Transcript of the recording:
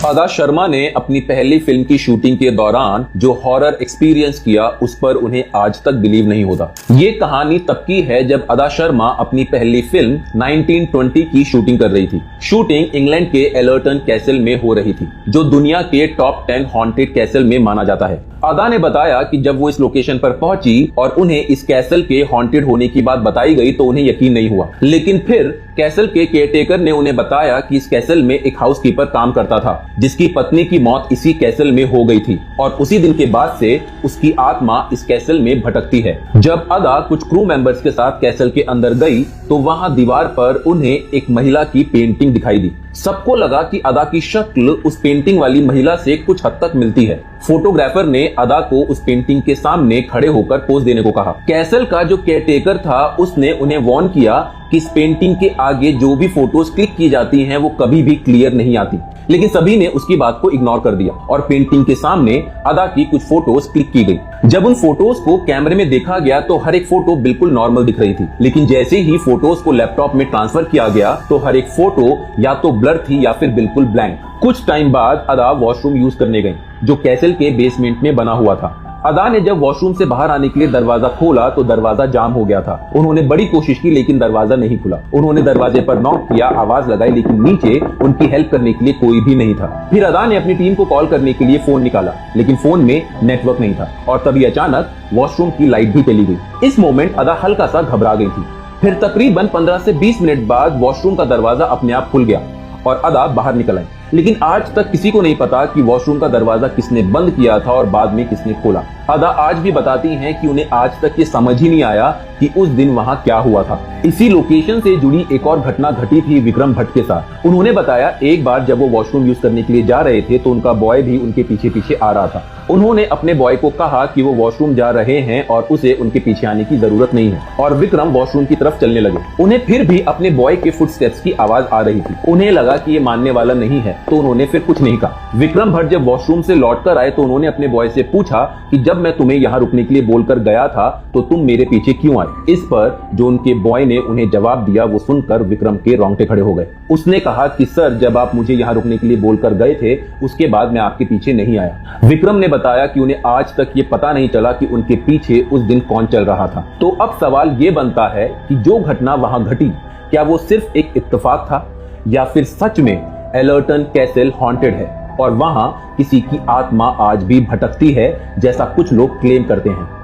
अदा शर्मा ने अपनी पहली फिल्म की शूटिंग के दौरान जो हॉरर एक्सपीरियंस किया उस पर उन्हें आज तक बिलीव नहीं होता। ये कहानी तब की है जब अदा शर्मा अपनी पहली फिल्म 1920 की शूटिंग कर रही थी। शूटिंग इंग्लैंड के एलर्टन कैसल में हो रही थी, जो दुनिया के टॉप 10 हॉन्टेड कैसल में माना जाता है। अदा ने बताया कि जब वो इस लोकेशन पर पहुंची और उन्हें इस कैसल के हॉन्टेड होने की बात बताई गई तो उन्हें यकीन नहीं हुआ, लेकिन फिर कैसल के केयरटेकर ने उन्हें बताया कि इस कैसल में एक हाउसकीपर काम करता था जिसकी पत्नी की मौत इसी कैसल में हो गई थी और उसी दिन के बाद से उसकी आत्मा इस कैसल में भटकती है। जब अदा कुछ क्रू मेंबर्स के साथ कैसल के अंदर गई तो वहां दीवार पर उन्हें एक महिला की पेंटिंग दिखाई दी। सबको लगा कि अदा की शक्ल उस पेंटिंग वाली महिला से कुछ हद तक मिलती है। फोटोग्राफर ने अदा को उस पेंटिंग के सामने खड़े होकर पोज देने को कहा। कैसल का जो केयरटेकर था उसने उन्हें वार्न किया कि इस पेंटिंग के आगे जो भी फोटोज क्लिक की जाती हैं वो कभी भी क्लियर नहीं आती, लेकिन सभी ने उसकी बात को इग्नोर कर दिया और पेंटिंग के सामने अदा की कुछ फोटोज क्लिक की गई। जब उन फोटोज को कैमरे में देखा गया तो हर एक फोटो बिल्कुल नॉर्मल दिख रही थी, लेकिन जैसे ही फोटोज को लैपटॉप में ट्रांसफर किया गया तो हर एक फोटो या तो ब्लर थी या फिर बिल्कुल ब्लैंक। कुछ टाइम बाद अदा वॉशरूम यूज करने गई जो कैसल के बेसमेंट में बना हुआ था। अदा ने जब वॉशरूम से बाहर आने के लिए दरवाजा खोला तो दरवाजा जाम हो गया था। उन्होंने बड़ी कोशिश की लेकिन दरवाजा नहीं खुला। उन्होंने दरवाजे पर नॉक किया, आवाज लगाई, लेकिन नीचे उनकी हेल्प करने के लिए कोई भी नहीं था। फिर अदा ने अपनी टीम को कॉल करने के लिए फोन निकाला, लेकिन फोन में नेटवर्क नहीं था और तभी अचानक वॉशरूम की लाइट भी चली गई। इस मोमेंट अदा हल्का सा घबरा गई थी। फिर तकरीबन 15 से 20 मिनट बाद वॉशरूम का दरवाजा अपने आप खुल गया और अदा बाहर निकल आई, लेकिन आज तक किसी को नहीं पता कि वॉशरूम का दरवाजा किसने बंद किया था और बाद में किसने खोला। अदा आज भी बताती हैं कि उन्हें आज तक ये समझ ही नहीं आया कि उस दिन वहां क्या हुआ था। इसी लोकेशन से जुड़ी एक और घटना घटी थी विक्रम भट्ट के साथ। उन्होंने बताया एक बार जब वो वॉशरूम यूज करने के लिए जा रहे थे तो उनका बॉय भी उनके पीछे पीछे आ रहा था। उन्होंने अपने बॉय को कहा कि वो वॉशरूम जा रहे हैं और उसे उनके पीछे आने की जरूरत नहीं है और विक्रम वॉशरूम की तरफ चलने लगे। उन्हें फिर भी अपने बॉय के फुटस्टेप्स की आवाज आ रही थी। उन्हें लगा कि ये मानने वाला नहीं है तो उन्होंने फिर कुछ नहीं कहा। विक्रम भट्ट जब वॉशरूम से लौटकर आए तो उन्होंने अपने बॉय से पूछा कि जब मैं तुम्हें यहाँ रुकने के लिए बोलकर गया था तो तुम मेरे पीछे क्यों आए। इस पर जो उनके बॉय ने उन्हें जवाब दिया वो सुनकर विक्रम के रोंगटे खड़े हो गए। उसने कहा कि सर, जब आप मुझे यहाँ रुकने के लिए बोलकर गए थे उसके बाद मैं आपके पीछे नहीं आया। विक्रम ने बताया कि उन्हें आज तक ये पता नहीं चला कि उनके पीछे उस दिन कौन चल रहा था। तो अब सवाल ये बनता है कि जो घटना वहां घटी क्या वो सिर्फ एक इत्तेफाक था या फिर सच में एलर्टन कैसल हॉन्टेड है और वहां किसी की आत्मा आज भी भटकती है जैसा कुछ लोग क्लेम करते हैं।